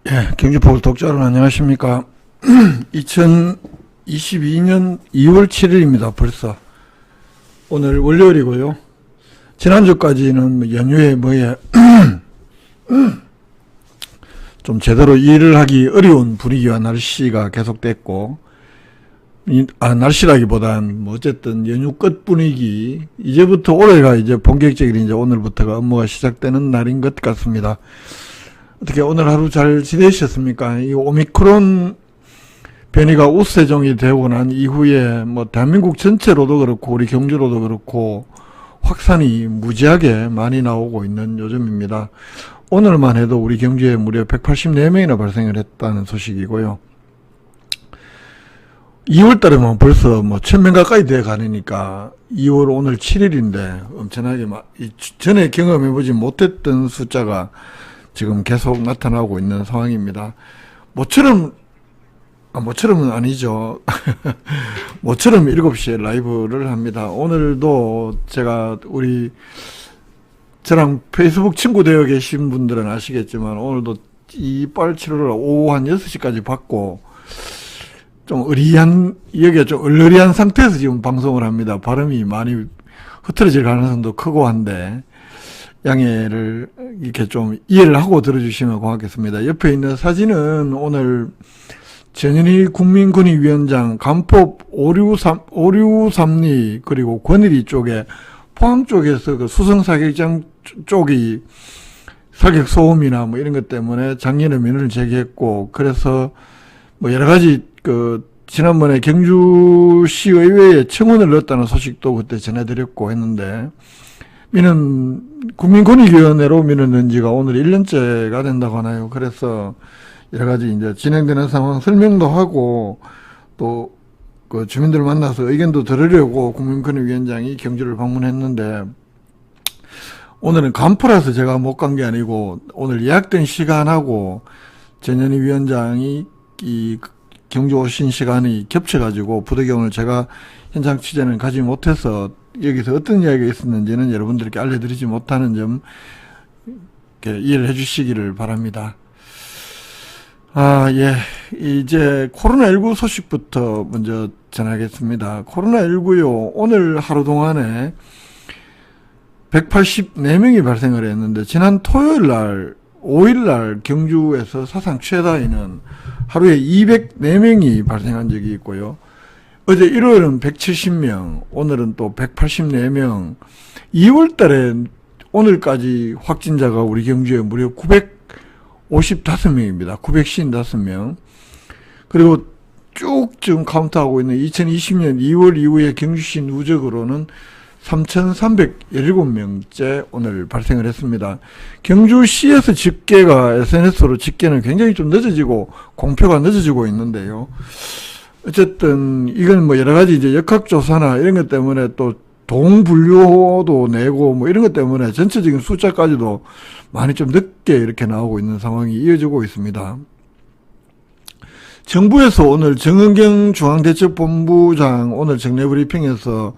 예, 경주포 독자 여러분 안녕하십니까. 2022년 2월 7일입니다. 벌써 오늘 월요일이고요. 지난주까지는 연휴에 좀 제대로 일을 하기 어려운 분위기와 날씨가 계속됐고, 날씨라기보단 어쨌든 연휴 끝 분위기, 이제부터 올해가 이제 본격적인 이제 오늘부터가 업무가 시작되는 날인 것 같습니다. 어떻게 오늘 하루 잘 지내셨습니까? 이 오미크론 변이가 우세종이 되고 난 이후에 대한민국 전체로도 그렇고 우리 경주로도 그렇고 확산이 무지하게 많이 나오고 있는 요즘입니다. 오늘만 해도 우리 경주에 무려 184명이나 발생을 했다는 소식이고요. 2월 달에만 벌써 1000명 가까이 돼 가니까 2월 오늘 7일인데 엄청나게 전에 경험해보지 못했던 숫자가 지금 계속 나타나고 있는 상황입니다. 모처럼은 아니죠. 모처럼 7시에 라이브를 합니다. 오늘도 제가 저랑 페이스북 친구 되어 계신 분들은 아시겠지만 오늘도 이빨 치료를 오후 한 6시까지 받고 여기가 좀 얼얼이한 상태에서 지금 방송을 합니다. 발음이 많이 흐트러질 가능성도 크고 한데 양해를 이렇게 좀 이해를 하고 들어주시면 고맙겠습니다. 옆에 있는 사진은 오늘 전현희 국민권익위원장 간폭 563리 그리고 권일이 쪽에 포항 쪽에서 그 수성 사격장 쪽이 사격 소음이나 이런 것 때문에 작년에 민원을 제기했고, 그래서 여러 가지 지난번에 경주시 의회에 청원을 넣었다는 소식도 그때 전해드렸고 했는데, 국민권익위원회로 민원 넣은 지가 오늘 1년째가 된다고 하나요. 그래서 여러 가지 이제 진행되는 상황 설명도 하고 또 주민들을 만나서 의견도 들으려고 국민권익위원장이 경주를 방문했는데, 오늘은 간포라서 제가 못 간 게 아니고 오늘 예약된 시간하고 전현희 위원장이 이 경주 오신 시간이 겹쳐가지고 부득이오늘 제가 현장 취재는 가지 못해서 여기서 어떤 이야기가 있었는지는 여러분들께 알려드리지 못하는 점 이해를 해주시기를 바랍니다. 예. 이제 코로나19 소식부터 먼저 전하겠습니다. 코로나19요. 오늘 하루 동안에 184명이 발생을 했는데, 지난 토요일 날, 5일 날 경주에서 사상 최다이는 하루에 204명이 발생한 적이 있고요. 어제 일요일은 170명, 오늘은 또 184명, 2월 달에 오늘까지 확진자가 우리 경주에 무려 955명입니다. 955명. 그리고 쭉 지금 카운트하고 있는 2020년 2월 이후에 경주시 누적으로는 3,317명째 오늘 발생을 했습니다. 경주시에서 집계가 SNS로 집계는 굉장히 좀 늦어지고 공표가 늦어지고 있는데요. 어쨌든 이건 여러 가지 이제 역학조사나 이런 것 때문에 또 동분류도 내고 이런 것 때문에 전체적인 숫자까지도 많이 좀 늦게 이렇게 나오고 있는 상황이 이어지고 있습니다. 정부에서 오늘 정은경 중앙대책본부장 오늘 정례브리핑에서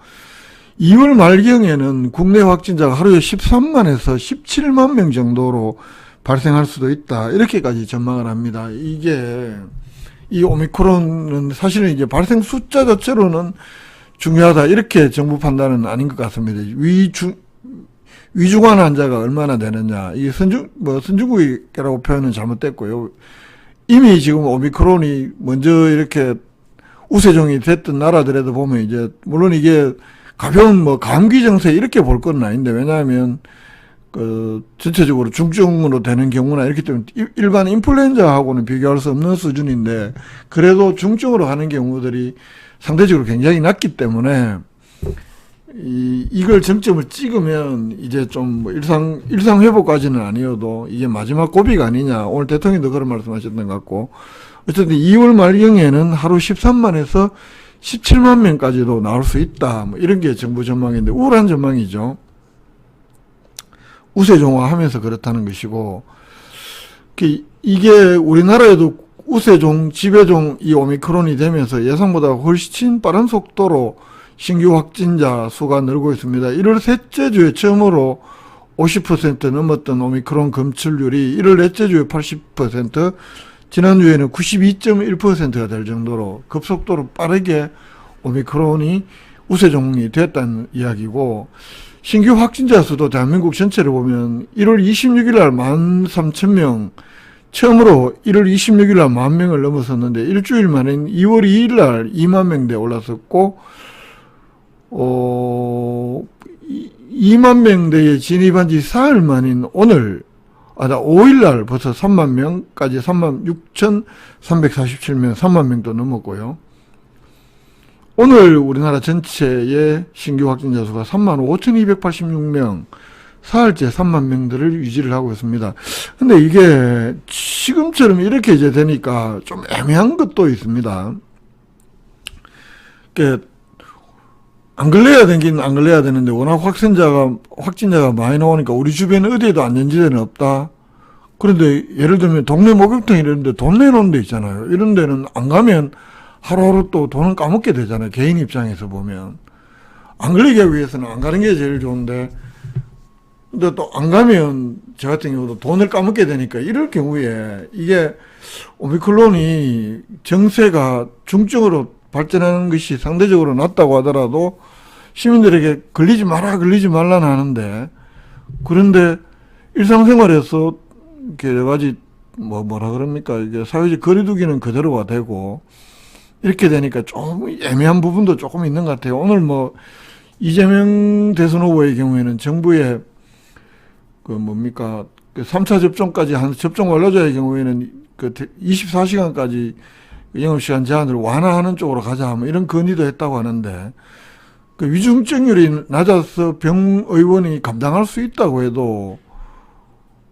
2월 말경에는 국내 확진자가 하루에 13만에서 17만 명 정도로 발생할 수도 있다, 이렇게까지 전망을 합니다. 이 오미크론은 사실은 이제 발생 숫자 자체로는 중요하다, 이렇게 정부 판단은 아닌 것 같습니다. 위중한 환자가 얼마나 되느냐, 이게 선진국이라고 표현은 잘못됐고요. 이미 지금 오미크론이 먼저 이렇게 우세종이 됐던 나라들에도 보면 이제 물론 이게 가벼운 감기 증세 이렇게 볼 건 아닌데, 왜냐하면 전체적으로 중증으로 되는 경우나 이렇기 때문에 일반 인플루엔자하고는 비교할 수 없는 수준인데, 그래도 중증으로 하는 경우들이 상대적으로 굉장히 낮기 때문에 이걸 정점을 찍으면 이제 좀 일상 회복까지는 아니어도 이게 마지막 고비가 아니냐, 오늘 대통령도 그런 말씀하셨던 것 같고, 어쨌든 2월 말경에는 하루 13만에서 17만 명까지도 나올 수 있다, 이런 게 정부 전망인데 우울한 전망이죠. 우세종화하면서 그렇다는 것이고, 이게 우리나라에도 우세종, 지배종 이 오미크론이 되면서 예상보다 훨씬 빠른 속도로 신규 확진자 수가 늘고 있습니다. 1월 셋째 주에 처음으로 50% 넘었던 오미크론 검출률이 1월 넷째 주에 80%, 지난주에는 92.1%가 될 정도로 급속도로 빠르게 오미크론이 우세종이 됐다는 이야기고, 신규 확진자 수도 대한민국 전체를 보면 1월 26일 날 13,000명, 처음으로 1월 26일 날 10,000명을 넘어섰는데 일주일 만인 2월 2일 날 2만 명대에 올랐었고, 2만 명대에 진입한 지 사흘 만인 오늘, 5일 날 벌써 3만 명까지 36,347명, 3만 명도 넘었고요. 오늘 우리나라 전체의 신규 확진자 수가 35,286명, 사흘째 3만 명들을 유지를 하고 있습니다. 근데 이게 지금처럼 이렇게 이제 되니까 좀 애매한 것도 있습니다. 안 걸려야 되긴 안 걸려야 되는데 워낙 확진자가 많이 나오니까 우리 주변 어디에도 안전지대는 없다. 그런데 예를 들면 동네 목욕탕 이런 데 돈 내놓은 데 있잖아요. 이런 데는 안 가면 하루하루 또 돈을 까먹게 되잖아요. 개인 입장에서 보면. 안 걸리게 하기 위해서는 안 가는 게 제일 좋은데, 근데 또 안 가면 저 같은 경우도 돈을 까먹게 되니까 이럴 경우에 이게 오미크론이 정세가 중증으로 발전하는 것이 상대적으로 낮다고 하더라도 시민들에게 걸리지 마라, 걸리지 말라는 하는데, 그런데 일상생활에서 여러 가지 뭐라 그럽니까? 이게 사회적 거리두기는 그대로가 되고, 이렇게 되니까 좀 애매한 부분도 조금 있는 것 같아요. 오늘 이재명 대선 후보의 경우에는 정부의 3차 접종까지 접종 완료자의 경우에는 24시간까지 영업시간 제한을 완화하는 쪽으로 가자, 이런 건의도 했다고 하는데, 위중증률이 낮아서 병의원이 감당할 수 있다고 해도,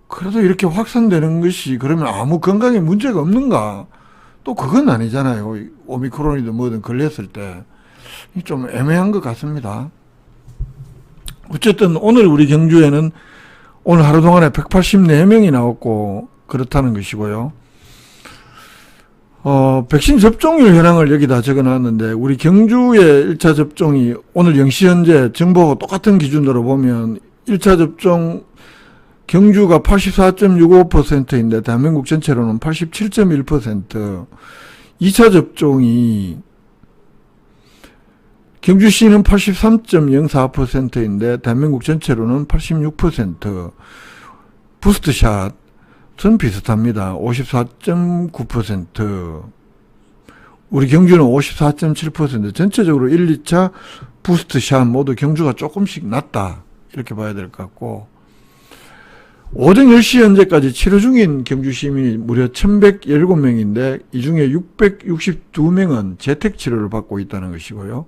그래도 이렇게 확산되는 것이 그러면 아무 건강에 문제가 없는가? 또 그건 아니잖아요. 오미크론이든 뭐든 걸렸을 때. 좀 애매한 것 같습니다. 어쨌든 오늘 우리 경주에는 오늘 하루 동안에 184명이 나왔고 그렇다는 것이고요. 백신 접종률 현황을 여기다 적어놨는데, 우리 경주의 1차 접종이 오늘 0시 현재 정보하고 똑같은 기준으로 보면 1차 접종 경주가 84.65%인데 대한민국 전체로는 87.1%, 2차 접종이 경주시는 83.04%인데 대한민국 전체로는 86%, 부스트샷은 비슷합니다. 54.9%, 우리 경주는 54.7%, 전체적으로 1, 2차 부스트샷 모두 경주가 조금씩 낮다, 이렇게 봐야 될 것 같고, 오전 10시 현재까지 치료 중인 경주 시민이 무려 1,117명인데 이 중에 662명은 재택치료를 받고 있다는 것이고요.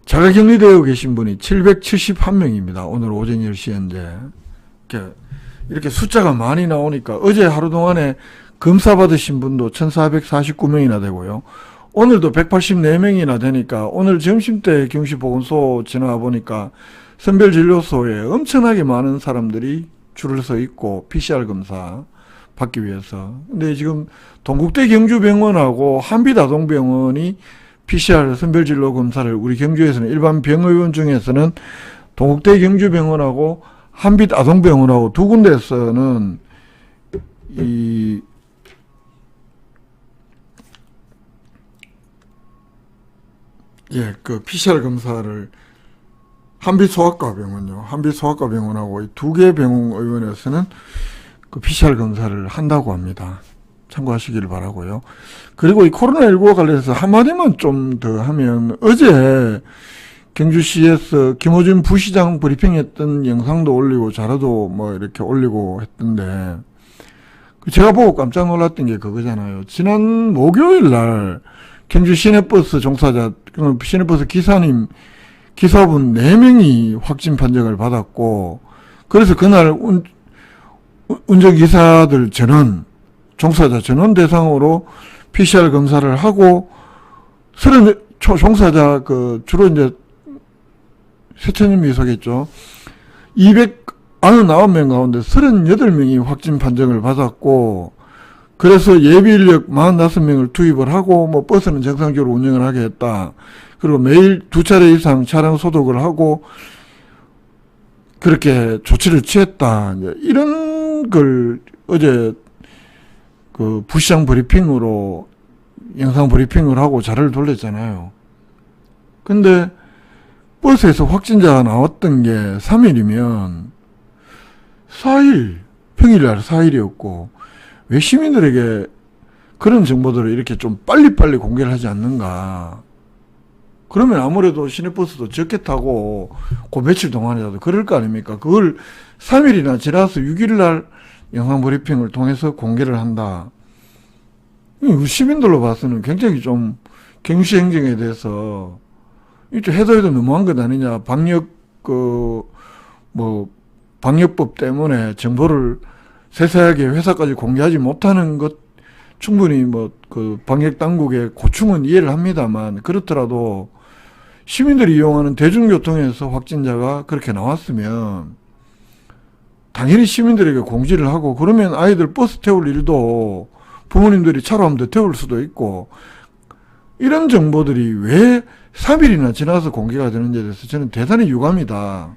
자가격리되어 계신 분이 771명입니다. 오늘 오전 10시 현재. 이렇게 숫자가 많이 나오니까 어제 하루 동안에 검사 받으신 분도 1,449명이나 되고요. 오늘도 184명이나 되니까 오늘 점심때 경시보건소 지나가 보니까 선별진료소에 엄청나게 많은 사람들이 줄을 서 있고 PCR 검사 받기 위해서. 근데 지금 동국대 경주병원하고 한빛아동병원이 PCR 선별진료 검사를, 우리 경주에서는 일반 병의원 중에서는 동국대 경주병원하고 한빛아동병원하고 두 군데에서는 PCR 검사를 한빛소아과병원요. 한빛소아과병원하고 두 개 병원에서는 그 PCR 검사를 한다고 합니다. 참고하시기를 바라고요. 그리고 이 코로나19와 관련해서 한마디만 좀 더 하면, 어제 경주시에서 김호준 부시장 브리핑했던 영상도 올리고 자료도 이렇게 올리고 했던데, 제가 보고 깜짝 놀랐던 게 그거잖아요. 지난 목요일 날 경주 시내버스 종사자, 시내버스 기사분 4명이 확진 판정을 받았고, 그래서 그날 운전기사들 종사자 전원 대상으로 PCR 검사를 하고, 종사자, 주로 이제 세천님이 속했죠. 299명 가운데 38명이 확진 판정을 받았고, 그래서 예비인력 45명을 투입을 하고, 버스는 정상적으로 운영을 하게 했다. 그리고 매일 2차례 이상 차량 소독을 하고, 그렇게 조치를 취했다. 이제 이런 걸 어제 그 부시장 브리핑으로 영상 브리핑을 하고 자료를 돌렸잖아요. 근데 버스에서 확진자가 나왔던 게 3일이면 4일, 평일날 4일이었고 왜 시민들에게 그런 정보들을 이렇게 좀 빨리빨리 공개를 하지 않는가. 그러면 아무래도 시내버스도 적게 타고 그 며칠 동안이라도 그럴 거 아닙니까? 그걸 3일이나 지나서 6일날 영상 브리핑을 통해서 공개를 한다. 시민들로 봐서는 굉장히 좀 경시 행정에 대해서 이제 해도 너무한 것 아니냐. 방역법 때문에 정보를 세세하게 회사까지 공개하지 못하는 것 충분히 방역 당국의 고충은 이해를 합니다만 그렇더라도 시민들이 이용하는 대중교통에서 확진자가 그렇게 나왔으면 당연히 시민들에게 공지를 하고 그러면 아이들 버스 태울 일도 부모님들이 차로 하면 태울 수도 있고 이런 정보들이 왜 3일이나 지나서 공개가 되는지에 대해서 저는 대단히 유감이다.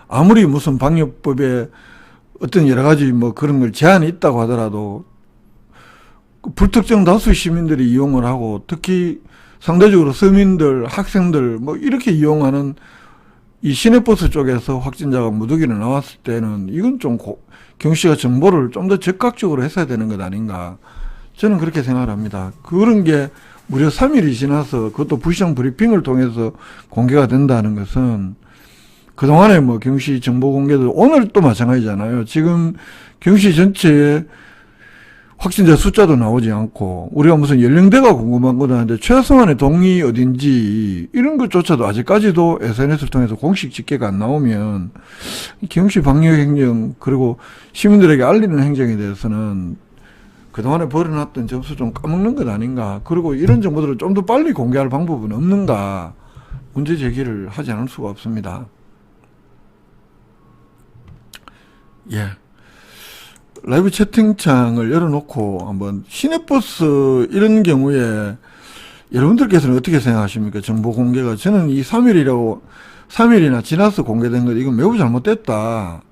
아무리 무슨 방역법에 어떤 여러 가지 그런 걸 제한이 있다고 하더라도 불특정 다수 시민들이 이용을 하고 특히 상대적으로 서민들, 학생들 이렇게 이용하는 이 시내버스 쪽에서 확진자가 무더기로 나왔을 때는 이건 좀 경씨가 정보를 좀 더 적극적으로 했어야 되는 것 아닌가. 저는 그렇게 생각을 합니다. 그런 게 무려 3일이 지나서 그것도 부시장 브리핑을 통해서 공개가 된다는 것은 그동안에 경씨 정보 공개도 오늘 또 마찬가지잖아요. 지금 경씨 전체에 확진자 숫자도 나오지 않고 우리가 무슨 연령대가 궁금한 건 하는데 최하성안의 동의 어딘지 이런 것조차도 아직까지도 SNS를 통해서 공식 집계가 안 나오면 경씨 방역 행정 그리고 시민들에게 알리는 행정에 대해서는 그동안에 벌어놨던 점수 좀 까먹는 것 아닌가. 그리고 이런 정보들을 좀 더 빨리 공개할 방법은 없는가. 문제 제기를 하지 않을 수가 없습니다. 예. 라이브 채팅창을 열어놓고 한번 시내버스 이런 경우에 여러분들께서는 어떻게 생각하십니까? 정보 공개가. 저는 이 3일이나 지나서 공개된 것 이건 매우 잘못됐다.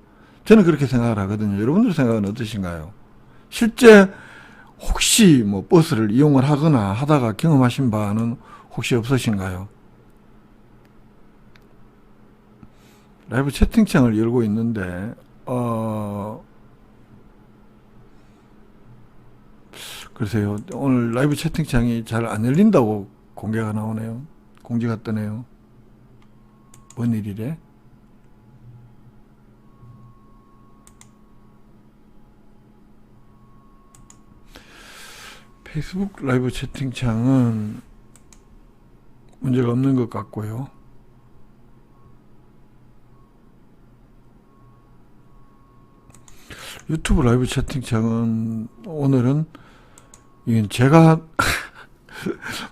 저는 그렇게 생각을 하거든요. 여러분들 생각은 어떠신가요? 실제 혹시 버스를 이용을 하거나 하다가 경험하신 바는 혹시 없으신가요? 라이브 채팅창을 열고 있는데 글쎄요. 오늘 라이브 채팅창이 잘 안 열린다고 공개가 나오네요. 공지가 뜨네요. 뭔 일이래? 페이스북 라이브 채팅창은 문제가 없는 것 같고요. 유튜브 라이브 채팅창은 오늘은 이건 제가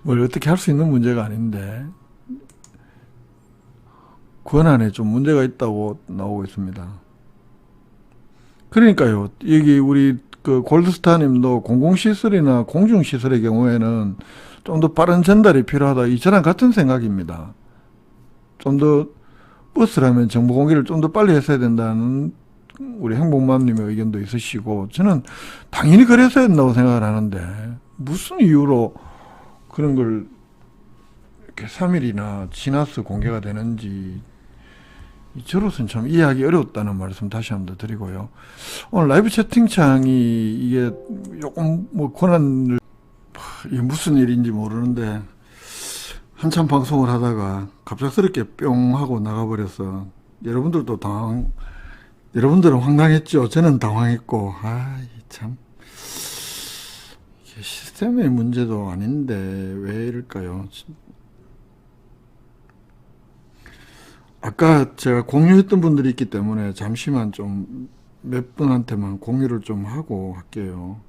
뭘 어떻게 할 수 있는 문제가 아닌데 권한에 좀 문제가 있다고 나오고 있습니다. 그러니까요. 여기 우리 그 골드스타님도 공공시설이나 공중시설의 경우에는 좀 더 빠른 전달이 필요하다. 저랑 같은 생각입니다. 좀 더 버스라면 정보 공개를 좀 더 빨리 했어야 된다는 우리 행복맘님의 의견도 있으시고 저는 당연히 그랬어야 된다고 생각을 하는데 무슨 이유로 그런 걸 이렇게 3일이나 지나서 공개가 되는지 저로서는 참 이해하기 어려웠다는 말씀 다시 한번 드리고요. 오늘 라이브 채팅창이 이게 조금 권한을 이게 무슨 일인지 모르는데 한참 방송을 하다가 갑작스럽게 뿅 하고 나가버려서 여러분들은 황당했죠. 저는 당황했고, 참. 이게 시스템의 문제도 아닌데, 왜 이럴까요? 아까 제가 공유했던 분들이 있기 때문에 잠시만 좀 몇 분한테만 공유를 좀 하고 할게요.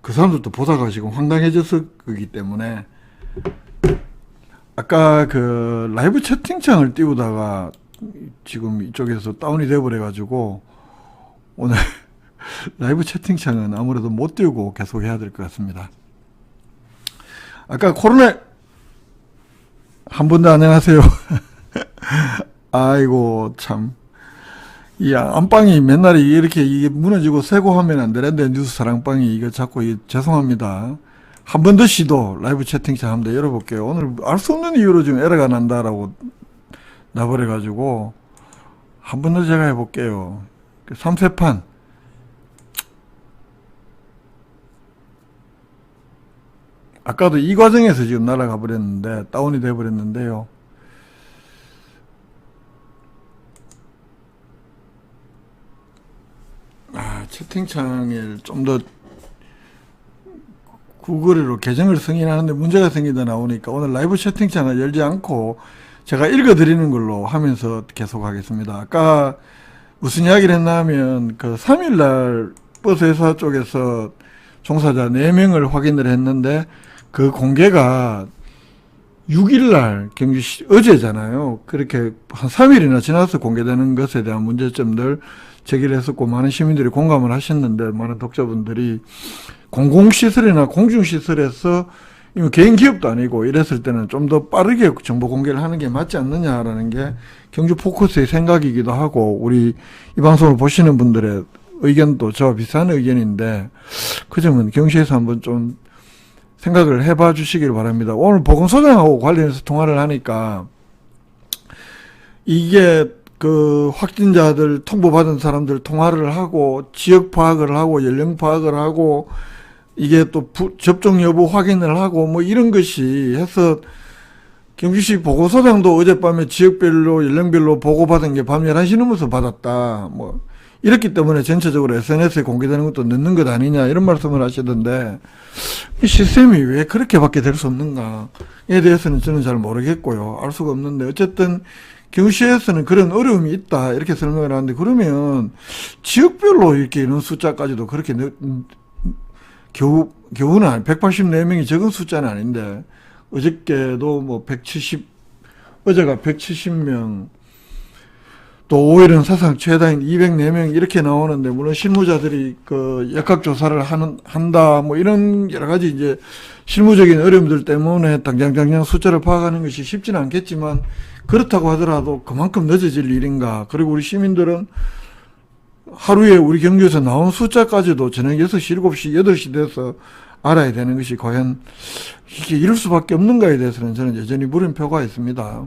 그 사람들도 보다가 지금 황당해져서 그기 때문에, 아까 그 라이브 채팅창을 띄우다가 지금 이쪽에서 다운이 돼버려가지고 오늘 라이브 채팅창은 아무래도 못 띄우고 계속 해야 될 것 같습니다. 아까 코로나 한 분 더 안녕하세요. 아이고, 참. 이 안방이 맨날 이렇게 이게 무너지고 새고 하면 안 되는데, 뉴스 사랑방이 이거 자꾸 죄송합니다. 한 번 더 시도 라이브 채팅창 한번 더 열어볼게요. 오늘 알 수 없는 이유로 지금 에러가 난다라고 나버려가지고, 한 번 더 제가 해볼게요. 3세판. 아까도 이 과정에서 지금 날아가 버렸는데, 다운이 돼 버렸는데요. 채팅창에 좀 더 구글으로 계정을 승인하는데 문제가 생기다 나오니까 오늘 라이브 채팅창을 열지 않고 제가 읽어드리는 걸로 하면서 계속 하겠습니다. 아까 무슨 이야기를 했나 하면 그 3일날 버스 회사 쪽에서 종사자 4명을 확인을 했는데 그 공개가 6일날 경주시 어제잖아요. 그렇게 한 3일이나 지나서 공개되는 것에 대한 문제점들 제기를 했었고 많은 시민들이 공감을 하셨는데 많은 독자분들이 공공시설이나 공중시설에서 개인 기업도 아니고 이랬을 때는 좀 더 빠르게 정보 공개를 하는 게 맞지 않느냐라는 게 경주 포커스의 생각이기도 하고 우리 이 방송을 보시는 분들의 의견도 저와 비슷한 의견인데 그 점은 경시에서 한번 좀 생각을 해봐 주시길 바랍니다. 오늘 보건소장하고 관련해서 통화를 하니까 이게 그 확진자들 통보받은 사람들 통화를 하고 지역 파악을 하고 연령 파악을 하고 이게 또 접종 여부 확인을 하고 뭐 이런 것이 해서 경주시 보건소장도 어젯밤에 지역별로 연령별로 보고받은 게 밤 11시 넘어서 받았다. 뭐 이렇기 때문에 전체적으로 SNS에 공개되는 것도 늦는 것 아니냐 이런 말씀을 하시던데 이 시스템이 왜 그렇게밖에 될 수 없는가에 대해서는 저는 잘 모르겠고요. 알 수가 없는데 어쨌든 경주시에서는 그런 어려움이 있다 이렇게 설명을 하는데 그러면 지역별로 이렇게 이런 숫자까지도 그렇게 겨우는 184명이 적은 숫자는 아닌데 어저께도 뭐 어제가 170명 또 5일은 사상 최다인 204명 이렇게 나오는데 물론 실무자들이 그 역학조사를 한다 뭐 이런 여러 가지 이제 실무적인 어려움들 때문에 당장 숫자를 파악하는 것이 쉽지는 않겠지만 그렇다고 하더라도 그만큼 늦어질 일인가. 그리고 우리 시민들은 하루에 우리 경주에서 나온 숫자까지도 저녁 6시, 7시, 8시 돼서 알아야 되는 것이 과연 이게 이럴 수밖에 없는가에 대해서는 저는 여전히 물음표가 있습니다.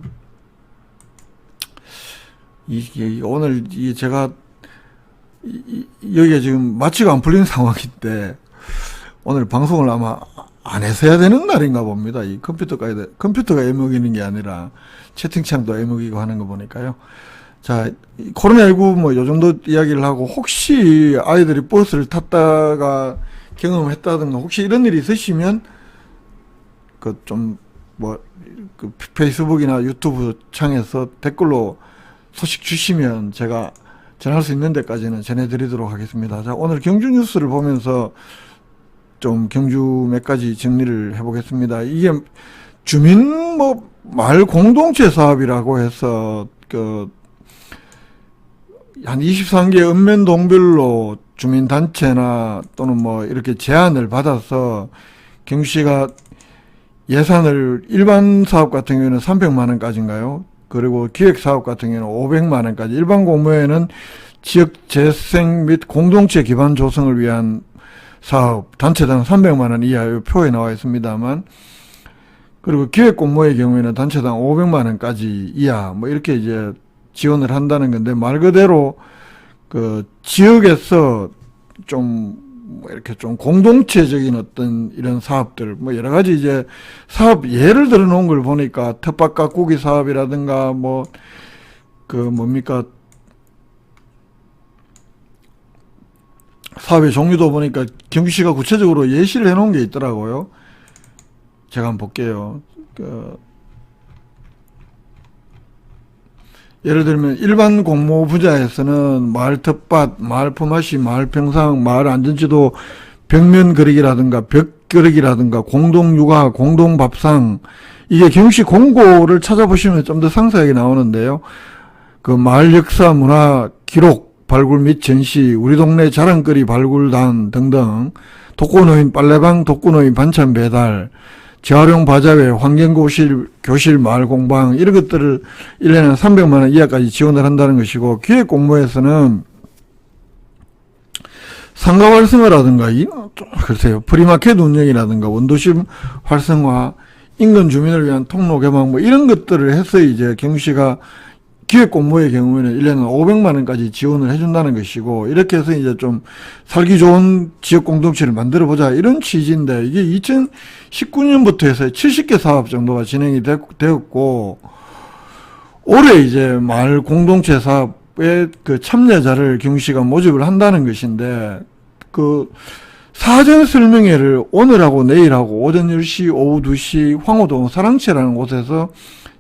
이게 오늘 제가 여기가 지금 마취가 안 풀린 상황인데 오늘 방송을 아마 안 해서 해야 되는 날인가 봅니다. 이 컴퓨터가 애먹이는 게 아니라 채팅창도 애먹이고 하는 거 보니까요. 자, 코로나19 뭐 요 정도 이야기를 하고 혹시 아이들이 버스를 탔다가 경험했다든가 혹시 이런 일이 있으시면 그 페이스북이나 유튜브 창에서 댓글로 소식 주시면 제가 전할 수 있는 데까지는 전해드리도록 하겠습니다. 자, 오늘 경주 뉴스를 보면서 좀 경주 몇 가지 정리를 해보겠습니다. 이게 주민 마을 공동체 사업이라고 해서 한 23개 읍면동별로 주민단체나 또는 뭐 이렇게 제안을 받아서 경주시가 예산을 일반 사업 같은 경우에는 300만 원까지인가요? 그리고 기획사업 같은 경우에는 500만 원까지 일반 공모에는 지역 재생 및 공동체 기반 조성을 위한 사업 단체당 300만 원 이하의 표에 나와 있습니다만 그리고 기획 공모의 경우에는 단체당 500만 원까지 이하 뭐 이렇게 이제 지원을 한다는 건데 말 그대로 그 지역에서 좀 이렇게 좀 공동체적인 어떤 이런 사업들 뭐 여러 가지 이제 사업 예를 들어 놓은 걸 보니까 텃밭 가꾸기 사업이라든가 뭐 사업의 종류도 보니까 경주시가 구체적으로 예시를 해 놓은 게 있더라고요. 제가 한번 볼게요. 예를 들면 일반 공모 분야에서는 마을 텃밭, 마을 품앗이, 마을 평상, 마을 안전지도, 벽면 그리기라든가 벽 그리기라든가 공동 육아, 공동 밥상 이게 경시 공고를 찾아보시면 좀 더 상세하게 나오는데요. 그 마을 역사, 문화, 기록, 발굴 및 전시, 우리 동네 자랑거리 발굴단 등등, 독거노인 빨래방, 독거노인 반찬 배달, 재활용 바자회, 교실, 마을 공방 이런 것들을 1년에 300만 원 이하까지 지원을 한다는 것이고, 기획 공모에서는 상가 활성화라든가, 글쎄요, 프리마켓 운영이라든가, 원도심 활성화, 인근 주민을 위한 통로 개방, 뭐, 이런 것들을 해서 이제 경시가 기획 공모의 경우에는 1년에 500만 원까지 지원을 해준다는 것이고, 이렇게 해서 이제 좀 살기 좋은 지역 공동체를 만들어 보자, 이런 취지인데, 이게 2019년부터 해서 70개 사업 정도가 진행이 되었고, 올해 이제 마을 공동체 사업에 그 참여자를 경시가 모집을 한다는 것인데, 그 사전 설명회를 오늘하고 내일하고 오전 10시, 오후 2시 황호동 사랑채라는 곳에서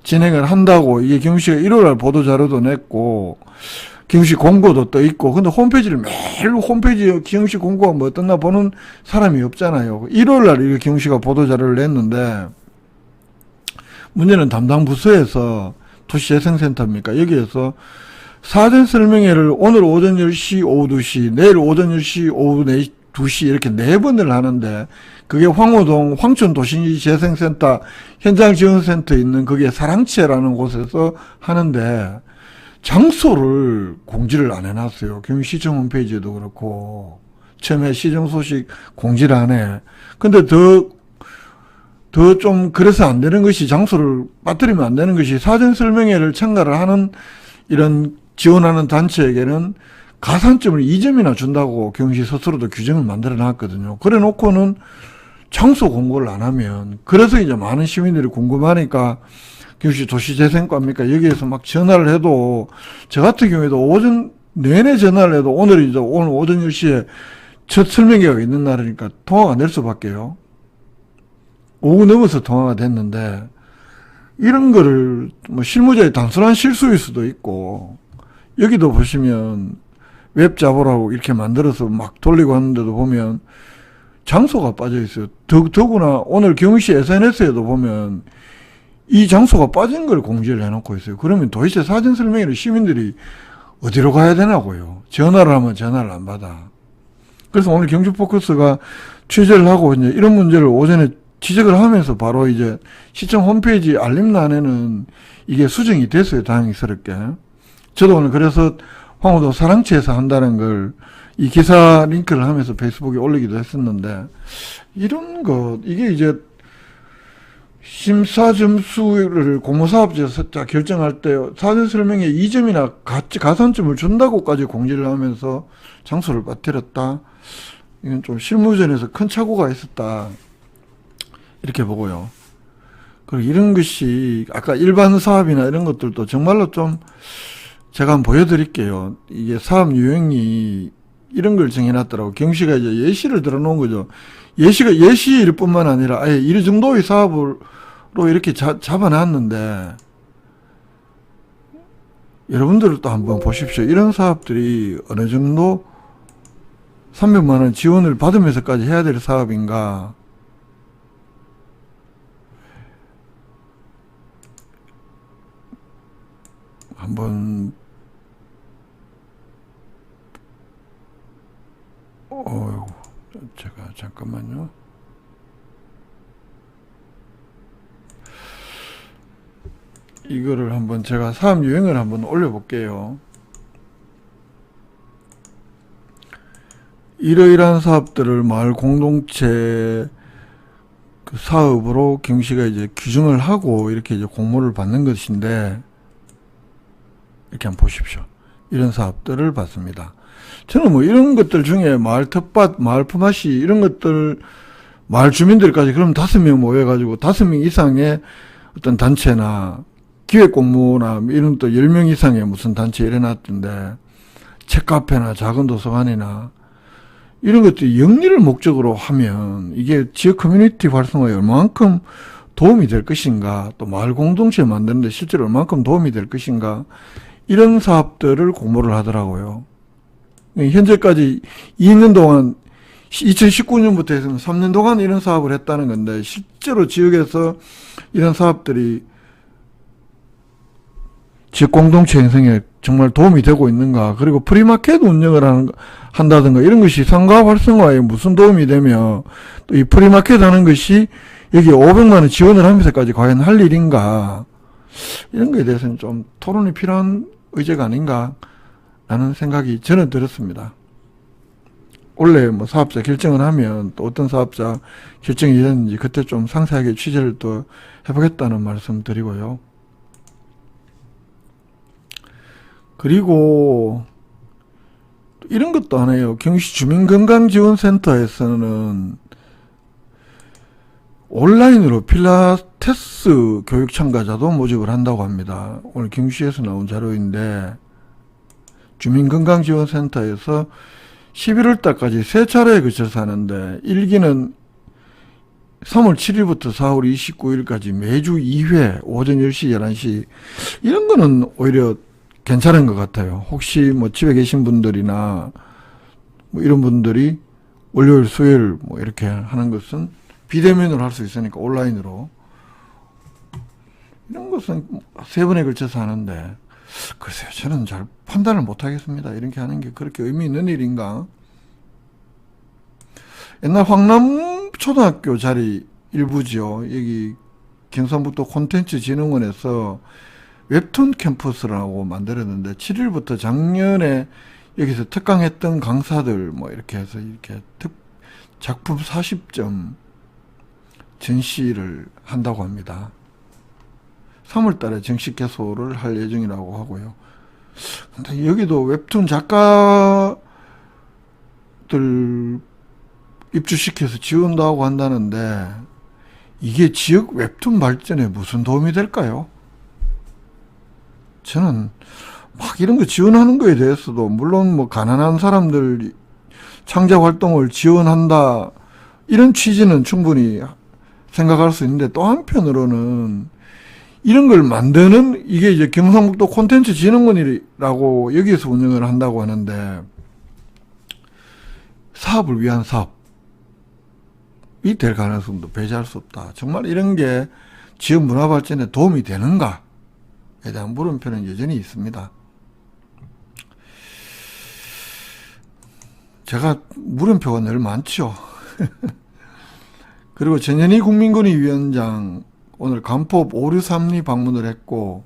진행을 한다고, 이게 경시가 1월날 보도자료도 냈고, 경시 공고도 떠 있고, 근데 홈페이지를 매일 홈페이지 경시 공고가 뭐 떴나 보는 사람이 없잖아요. 1월날 이게 경시가 보도자료를 냈는데, 문제는 담당 부서에서 도시재생센터입니까? 여기에서 사전 설명회를 오늘 오전 10시, 오후 2시, 내일 오전 10시, 오후 2시 이렇게 4번을 하는데, 그게 황호동 황천도시재생센터 현장지원센터에 있는 그게 사랑채라는 곳에서 하는데, 장소를 공지를 안 해놨어요. 경기시청 홈페이지에도 그렇고, 처음에 시정 소식 공지를 안 해. 근데 더 좀 그래서 안 되는 것이, 장소를 빠뜨리면 안 되는 것이, 사전 설명회를 참가를 하는 이런 지원하는 단체에게는 가산점을 2점이나 준다고 경시 스스로도 규정을 만들어 놨거든요. 그래 놓고는 장소 공고를 안 하면, 그래서 이제 많은 시민들이 궁금하니까 경시 도시재생과입니까? 여기에서 막 전화를 해도, 저 같은 경우에도 오전 내내 전화를 해도 오늘 오전 10시에 첫 설명회가 있는 날이니까 통화가 안 될 수밖에요. 오후 넘어서 통화가 됐는데, 이런 거를 뭐 실무자의 단순한 실수일 수도 있고, 여기도 보시면 웹 잡으라고 이렇게 만들어서 막 돌리고 하는데도 보면 장소가 빠져 있어요. 더구나 오늘 경시 SNS에도 보면 이 장소가 빠진 걸 공지를 해놓고 있어요. 그러면 도대체 사전 설명회를 시민들이 어디로 가야 되나고요. 전화를 하면 전화를 안 받아. 그래서 오늘 경주포커스가 취재를 하고 이제 이런 문제를 오전에 지적을 하면서 바로 이제 시청 홈페이지 알림란에는 이게 수정이 됐어요. 다행스럽게. 저도 오늘 그래서 황호도 사랑채에서 한다는 걸 이 기사 링크를 하면서 페이스북에 올리기도 했었는데, 이런 거, 이게 이제 심사 점수를 공모사업자 결정할 때 사전 설명에 2점이나 가산점을 준다고까지 공지를 하면서 장소를 빠뜨렸다. 이건 좀 실무전에서 큰 착오가 있었다. 이렇게 보고요. 그리고 이런 것이 아까 일반 사업이나 이런 것들도 정말로 좀 제가 한번 보여드릴게요. 이게 사업 유형이 이런 걸 정해놨더라고. 경시가 이제 예시를 들어놓은 거죠. 예시일 뿐만 아니라 아예 이 정도의 사업으로 이렇게 잡아놨는데, 여러분들도 한번 보십시오. 이런 사업들이 어느 정도 300만 원 지원을 받으면서까지 해야 될 사업인가. 한번 제가 잠깐만요. 이거를 한번 제가 사업 유형을 한번 올려볼게요. 이러이러한 사업들을 마을 공동체 그 사업으로 경시가 이제 규정을 하고 이렇게 이제 공모를 받는 것인데, 이렇게 한번 보십시오. 이런 사업들을 받습니다. 저는 뭐 이런 것들 중에 마을 텃밭, 마을 품앗이 이런 것들, 마을 주민들까지 그럼 5명 모여가지고 5명 이상의 어떤 단체나 기획 공모나 이런 또 10명 이상의 무슨 단체 일어났던데, 책카페나 작은 도서관이나 이런 것들이 영리를 목적으로 하면 이게 지역 커뮤니티 활성화에 얼마만큼 도움이 될 것인가, 또 마을 공동체 만드는데 실제로 얼마만큼 도움이 될 것인가, 이런 사업들을 공모를 하더라고요. 현재까지 2년 동안 2019년부터 해서 3년 동안 이런 사업을 했다는 건데, 실제로 지역에서 이런 사업들이 지역 공동체 형성에 정말 도움이 되고 있는가, 그리고 프리마켓 운영을 한다든가 이런 것이 상가 활성화에 무슨 도움이 되며, 또 이 프리마켓 하는 것이 여기 500만 원 지원을 하면서까지 과연 할 일인가? 이런 거에 대해서는 좀 토론이 필요한 의제가 아닌가? 라는 생각이 저는 들었습니다. 원래 뭐 사업자 결정을 하면 또 어떤 사업자 결정이 됐는지 그때 좀 상세하게 취재를 또 해보겠다는 말씀 드리고요. 그리고 이런 것도 하네요. 경주시 주민건강지원센터에서는 온라인으로 필라테스 교육 참가자도 모집을 한다고 합니다. 오늘 경주시에서 나온 자료인데 주민건강지원센터에서 11월 달까지 3차례에 걸쳐서 하는데 1기는 3월 7일부터 4월 29일까지 매주 2회 오전 10시, 11시 이런 거는 오히려 괜찮은 것 같아요. 혹시 뭐 집에 계신 분들이나 뭐 이런 분들이 월요일, 수요일 뭐 이렇게 하는 것은 비대면으로 할 수 있으니까 온라인으로 이런 것은 3번에 걸쳐서 하는데 글쎄요, 저는 잘 판단을 못 하겠습니다. 이렇게 하는 게 그렇게 의미 있는 일인가? 옛날 황남초등학교 자리 일부지요. 여기 경상북도 콘텐츠진흥원에서 웹툰 캠퍼스라고 만들었는데 7일부터 작년에 여기서 특강했던 강사들 뭐 이렇게 해서 이렇게 작품 40점 전시를 한다고 합니다. 3월 달에 정식 개소를 할 예정이라고 하고요. 근데 여기도 웹툰 작가들 입주시켜서 지원도 한다는데 이게 지역 웹툰 발전에 무슨 도움이 될까요? 저는 막 이런 거 지원하는 거에 대해서도 물론 뭐 가난한 사람들 창작 활동을 지원한다 이런 취지는 충분히 생각할 수 있는데 또 한편으로는 이런 걸 만드는 이게 이제 경상북도 콘텐츠 진흥원이라고 여기에서 운영을 한다고 하는데 사업을 위한 사업이 될 가능성도 배제할 수 없다. 정말 이런 게 지역 문화 발전에 도움이 되는가에 대한 물음표는 여전히 있습니다. 제가 물음표가 늘 많죠. 그리고 전현희 국민권익위원장 오늘 간포 563리 방문을 했고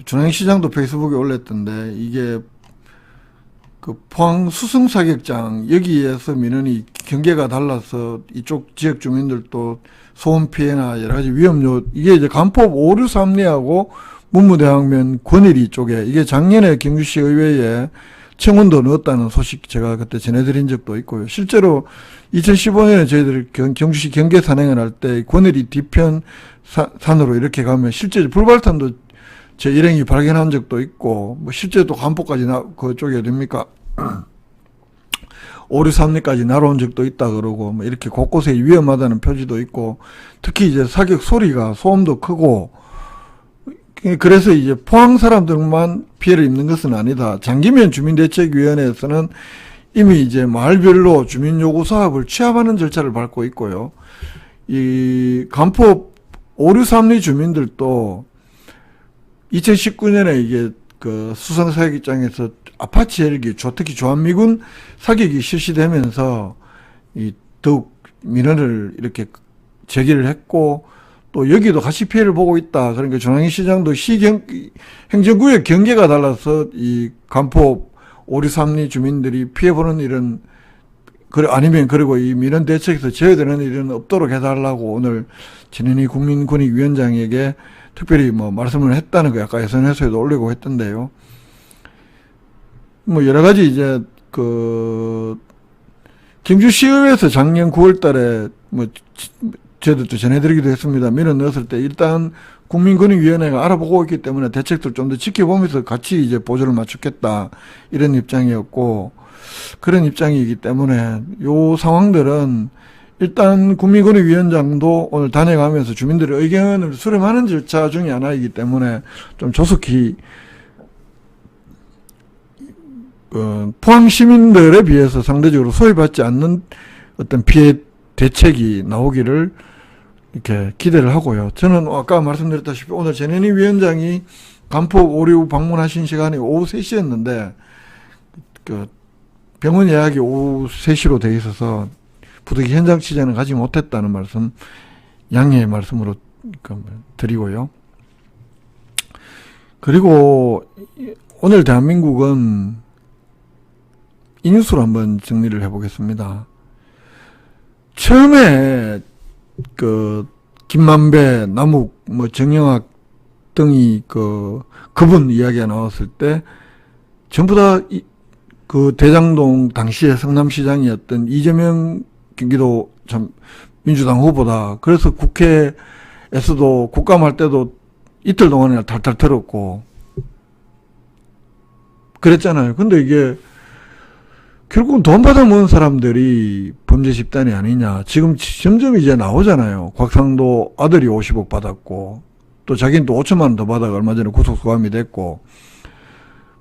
중앙시장도 페이스북에 올렸던데 이게 그 포항 수승사격장 여기에서 민원이 경계가 달라서 이쪽 지역 주민들도 소음 피해나 여러 가지 위험요 이게 이제 간포 563리하고 문무대학면 권일이 쪽에 이게 작년에 경주시 의회에 청원도 넣었다는 소식 제가 그때 전해드린 적도 있고요. 실제로 2015년에 저희들 경주시 경계 산행을 할 때 권일이 뒤편 산으로 이렇게 가면 실제 불발탄도 제 일행이 발견한 적도 있고 뭐 실제로 간포까지 그쪽에 어딥니까 563리까지 날아온 적도 있다 그러고 뭐 이렇게 곳곳에 위험하다는 표지도 있고 특히 이제 사격 소리가 소음도 크고 그래서 이제 포항 사람들만 피해를 입는 것은 아니다. 장기면 주민대책위원회에서는 이미 이제 마을별로 주민요구 사업을 취합하는 절차를 밟고 있고요. 이 간포 563리 주민들도 2019년에 이게 그 수성사격장에서 아파치 헬기, 특히 주한미군 사격이 실시되면서 이 더욱 민원을 이렇게 제기를 했고 또 여기도 같이 피해를 보고 있다. 그러니까 중앙시장도 행정구역 경계가 달라서 이 간포 563리 주민들이 피해보는 일은 아니면 그리고 이 민원 대책에서 제외되는 일은 없도록 해달라고 오늘 전현희 국민권익위원장에게 특별히 뭐 말씀을 했다는 거 아까 SNS에도 올리고 했던데요. 뭐 여러 가지 이제 그 경주시의회에서 작년 9월 달에 뭐 저희들도 전해드리기도 했습니다. 민원 넣었을 때 일단 국민권익위원회가 알아보고 있기 때문에 대책들 좀 더 지켜보면서 같이 이제 보조를 맞추겠다 이런 입장이었고 그런 입장이기 때문에 요 상황들은 일단 국민권익위원장도 오늘 다녀가면서 주민들의 의견을 수렴하는 절차 중에 하나이기 때문에 좀 조속히 포항 시민들에 비해서 상대적으로 소외받지 않는 어떤 피해 대책이 나오기를 이렇게 기대를 하고요. 저는 아까 말씀드렸다시피 오늘 전현희 위원장이 간포 565 방문하신 시간이 오후 3시였는데 그 병원 예약이 오후 3시로 돼 있어서 부득이 현장 취재는 가지 못했다는 말씀, 양해의 말씀으로 드리고요. 그리고 오늘 대한민국은 이 뉴스로 한번 정리를 해보겠습니다. 처음에 김만배, 남욱, 정영학 등이 그분 이야기가 나왔을 때 전부 다 대장동 당시에 성남시장이었던 이재명 경기도 민주당 후보다. 그래서 국회에서도 국감할 때도 이틀 동안이나 탈탈 털었고 그랬잖아요. 근데 이게 결국은 돈 받아먹은 사람들이 범죄 집단이 아니냐. 지금 점점 이제 나오잖아요. 곽상도 아들이 50억 받았고 또 자기는 또 5천만 원 더 받아가 얼마 전에 구속 소감이 됐고,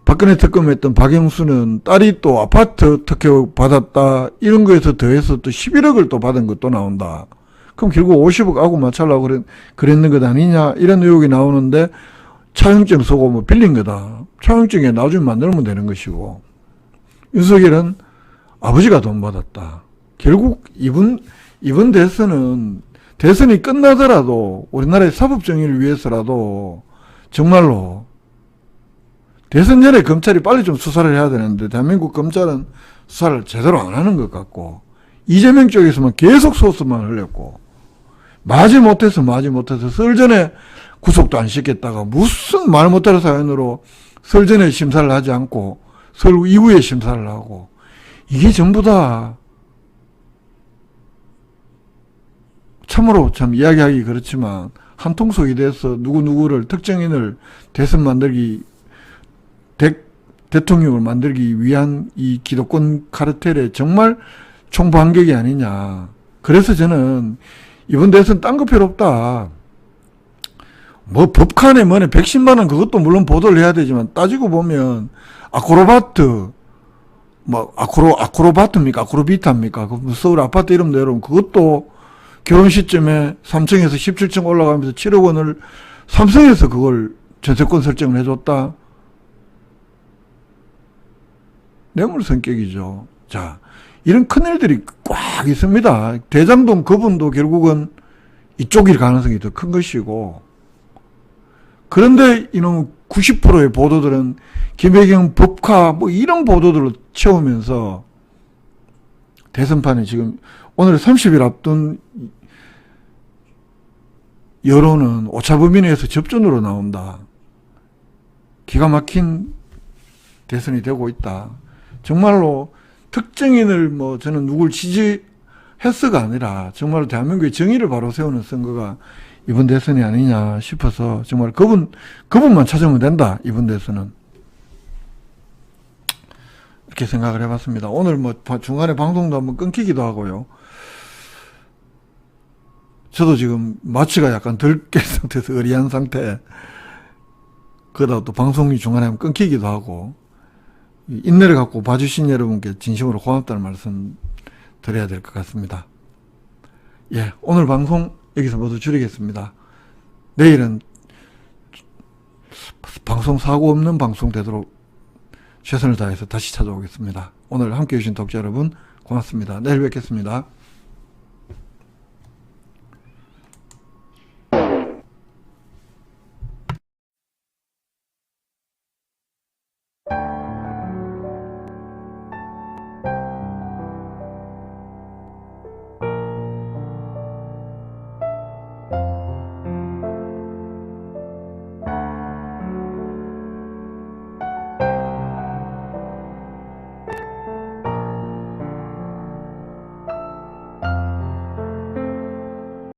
박근혜 특검했던 박영수는 딸이 또 아파트 특혜 받았다 이런 거에서 더해서 또 11억을 또 받은 것도 나온다. 그럼 결국 50억 하고 맞추려고 그랬는 것 아니냐 이런 의혹이 나오는데, 차용증 쓰고 빌린 거다. 차용증에 나중에 만들면 되는 것이고, 윤석열은 아버지가 돈 받았다. 결국 이번 대선이 끝나더라도 우리나라의 사법 정의를 위해서라도 정말로 대선 전에 검찰이 빨리 좀 수사를 해야 되는데, 대한민국 검찰은 수사를 제대로 안 하는 것 같고, 이재명 쪽에서만 계속 소스만 흘렸고, 마지 못해서 설 전에 구속도 안 시켰다가 무슨 말 못할 사연으로 설 전에 심사를 하지 않고 설 이후에 심사를 하고, 이게 전부 다 참으로 참 이야기하기 그렇지만 한통속이 돼서 누구누구를 특정인을 대선 만들기, 대통령을 만들기 위한 이 기득권 카르텔의 정말 총반격이 아니냐. 그래서 저는 이번 대선 딴 거 필요 없다. 법칸에 110만 원 그것도 물론 보도를 해야 되지만, 따지고 보면 아크로바트입니까? 아크로비타입니까? 서울 아파트 이름도 여러분, 그것도 결혼 시점에 3층에서 17층 올라가면서 7억 원을 삼성에서 그걸 전세권 설정을 해줬다. 뇌물 성격이죠. 자, 이런 큰일들이 꽉 있습니다. 대장동 그분도 결국은 이쪽일 가능성이 더 큰 것이고, 그런데 이놈 90%의 보도들은 김혜경 법카 이런 보도들로 채우면서 대선판에 지금 오늘 30일 앞둔 여론은 오차범위내에서 접전으로 나온다. 기가 막힌 대선이 되고 있다. 정말로 특정인을 저는 누굴 지지했어가 아니라 정말로 대한민국의 정의를 바로 세우는 선거가 이번 대선이 아니냐 싶어서, 정말 그분만 찾으면 된다, 이번 대선은. 이렇게 생각을 해봤습니다. 오늘 중간에 방송도 한번 끊기기도 하고요. 저도 지금 마취가 약간 덜 깬 상태에서 의리한 상태. 그러다 또 방송이 중간에 한번 끊기기도 하고, 인내를 갖고 봐주신 여러분께 진심으로 고맙다는 말씀 드려야 될 것 같습니다. 예, 오늘 방송 여기서 모두 줄이겠습니다. 내일은 방송 사고 없는 방송 되도록 최선을 다해서 다시 찾아오겠습니다. 오늘 함께 해주신 독자 여러분 고맙습니다. 내일 뵙겠습니다.